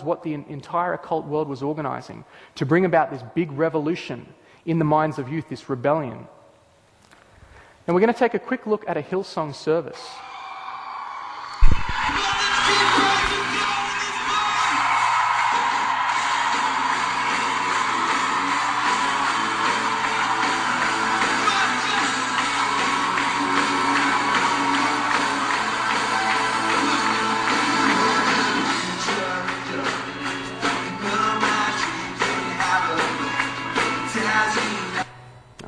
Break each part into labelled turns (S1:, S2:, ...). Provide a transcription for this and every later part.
S1: what the entire occult world was organizing to bring about this big revolution in the minds of youth, this rebellion. And we're going to take a quick look at a Hillsong service.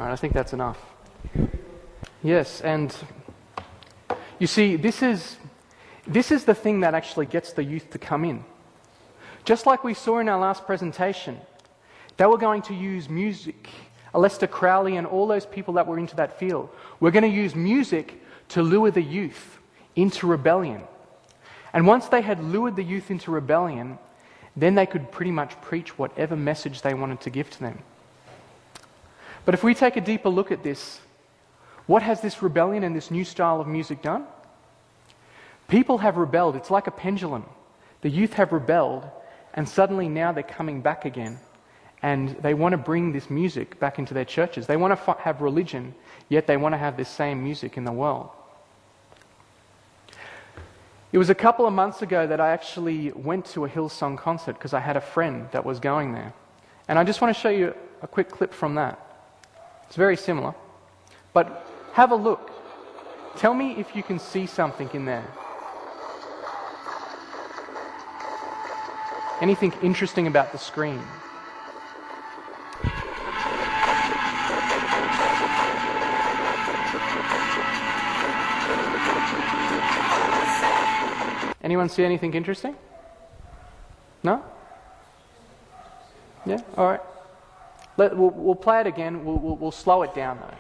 S1: I think that's enough. Yes, and you see, this is the thing that actually gets the youth to come in. Just like we saw in our last presentation, they were going to use music. Aleister Crowley and all those people that were into that field were going to use music to lure the youth into rebellion. And once they had lured the youth into rebellion, then they could pretty much preach whatever message they wanted to give to them. But if we take a deeper look at this, what has this rebellion and this new style of music done? People have rebelled. It's like a pendulum. The youth have rebelled, and suddenly now they're coming back again. And they want to bring this music back into their churches. They want to have religion, yet they want to have this same music in the world. It was a couple of months ago that I actually went to a Hillsong concert because I had a friend that was going there. And I just want to show you a quick clip from that. It's very similar. But have a look. Tell me if you can see something in there. Anything interesting about the screen? Anyone see anything interesting? No? Yeah? All right. We'll play it again. We'll slow it down though.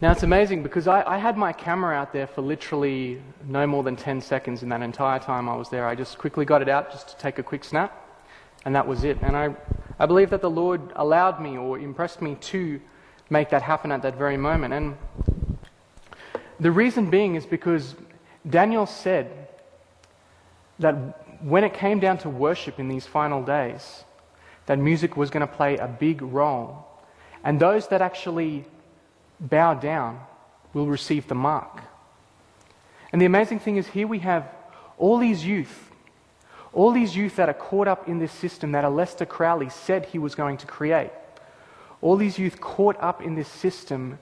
S1: Now it's amazing because I had my camera out there for literally no more than 10 seconds in that entire time I was there. I just quickly got it out just to take a quick snap, and that was it. And I believe that the Lord allowed me or impressed me to make that happen at that very moment. And the reason being is because Daniel said that when it came down to worship in these final days, that music was going to play a big role. And those that actually bow down will receive the mark. And the amazing thing is here we have all these youth that are caught up in this system that Aleister Crowley said he was going to create. All these youth caught up in this system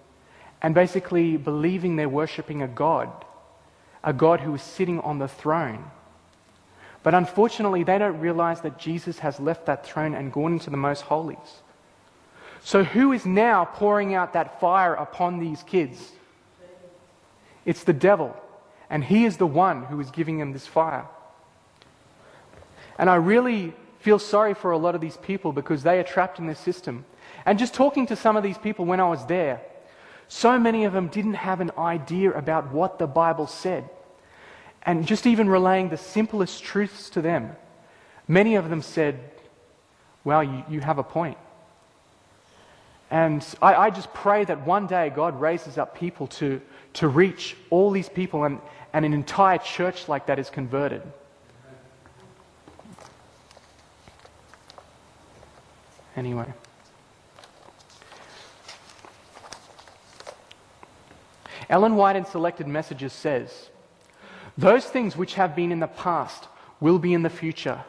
S1: and basically believing they're worshipping a God who is sitting on the throne. But unfortunately, they don't realize that Jesus has left that throne and gone into the most holies. So who is now pouring out that fire upon these kids? It's the devil. And he is the one who is giving them this fire. And I really feel sorry for a lot of these people because they are trapped in this system. And just talking to some of these people when I was there, so many of them didn't have an idea about what the Bible said. And just even relaying the simplest truths to them, many of them said, well, you have a point. And I just pray that one day God raises up people to reach all these people and an entire church like that is converted. Anyway. Ellen White in Selected Messages says, "Those things which have been in the past will be in the future.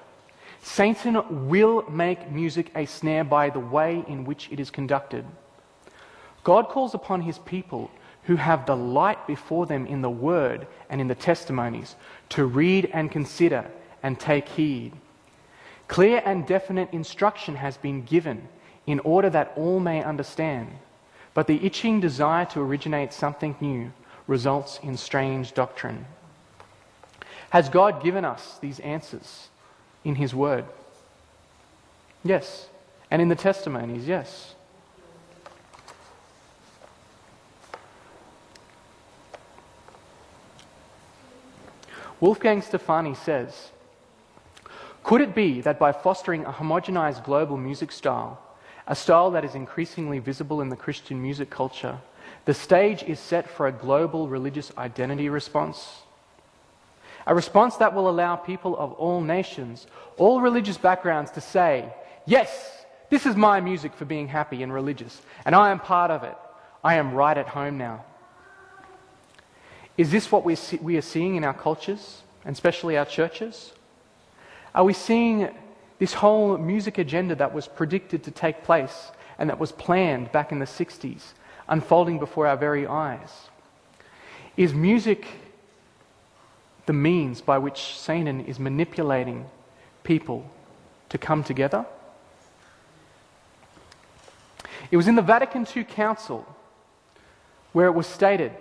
S1: Satan will make music a snare by the way in which it is conducted. God calls upon his people who have the light before them in the word and in the testimonies to read and consider and take heed. Clear and definite instruction has been given in order that all may understand, but the itching desire to originate something new results in strange doctrine. Has God given us these answers in his word? Yes. And in the testimonies, yes. Wolfgang Stefani says, "Could it be that by fostering a homogenized global music style, a style that is increasingly visible in the Christian music culture, the stage is set for a global religious identity response? A response that will allow people of all nations, all religious backgrounds to say, yes, this is my music for being happy and religious, and I am part of it. I am right at home now." Is this what we are seeing in our cultures, and especially our churches? Are we seeing this whole music agenda that was predicted to take place and that was planned back in the 60s unfolding before our very eyes? Is music the means by which Satan is manipulating people to come together? It was in the Vatican II Council where it was stated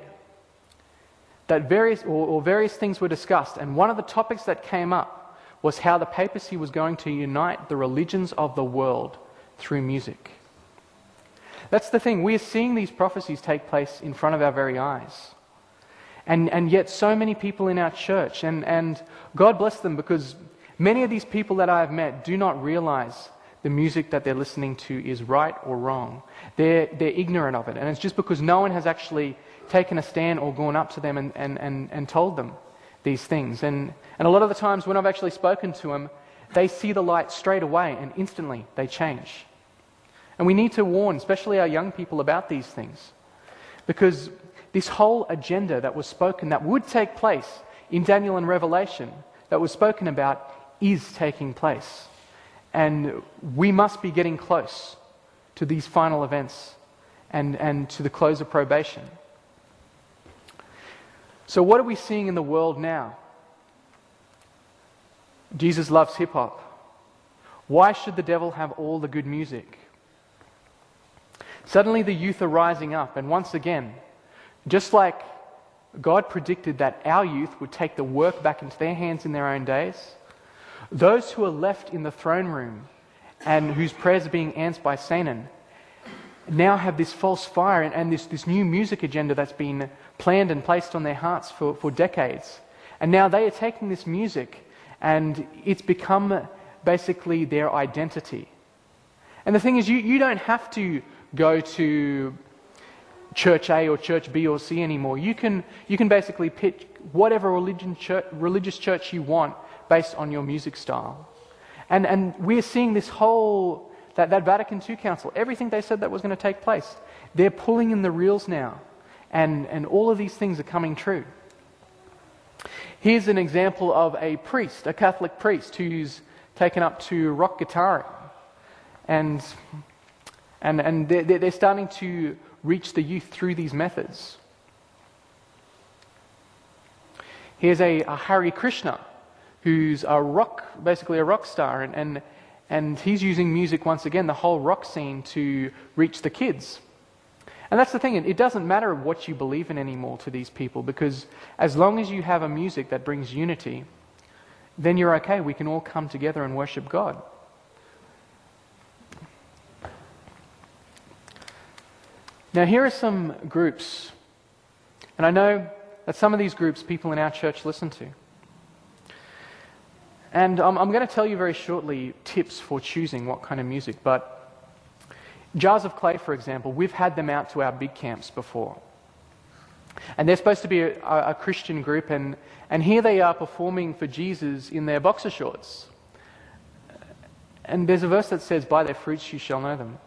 S1: that various things were discussed, and one of the topics that came up was how the papacy was going to unite the religions of the world through music. That's the thing, we are seeing these prophecies take place in front of our very eyes. And yet so many people in our church, and God bless them, because many of these people that I have met do not realize the music that they're listening to is right or wrong. They're ignorant of it, and it's just because no one has actually taken a stand or gone up to them and told them these things. And a lot of the times when I've actually spoken to them, they see the light straight away and instantly they change. And we need to warn, especially our young people, about these things. Because this whole agenda that was spoken, that would take place in Daniel and Revelation, that was spoken about, is taking place. And we must be getting close to these final events and to the close of probation. So what are we seeing in the world now? Jesus loves hip-hop. Why should the devil have all the good music? Suddenly the youth are rising up, and once again, just like God predicted that our youth would take the work back into their hands in their own days, those who are left in the throne room and whose prayers are being answered by Satan now have this false fire and this new music agenda that's been planned and placed on their hearts for decades. And now they are taking this music and it's become basically their identity. And the thing is, you don't have to go to Church A or Church B or C anymore. You can basically pick whatever religious church you want based on your music style. And we're seeing this whole, that Vatican II Council, everything they said that was going to take place, they're pulling in the reels now. And all of these things are coming true. Here's an example of a priest, a Catholic priest, who's taken up to rock guitar. And they're starting to reach the youth through these methods. Here's a Hare Krishna, who's basically a rock star, and he's using music once again, the whole rock scene, to reach the kids. And that's the thing, it doesn't matter what you believe in anymore to these people, because as long as you have a music that brings unity, then you're okay, we can all come together and worship God. Now here are some groups, and I know that some of these groups people in our church listen to. And I'm going to tell you very shortly tips for choosing what kind of music, but Jars of Clay, for example, we've had them out to our big camps before. And they're supposed to be a Christian group, and here they are performing for Jesus in their boxer shorts. And there's a verse that says, "By their fruits you shall know them."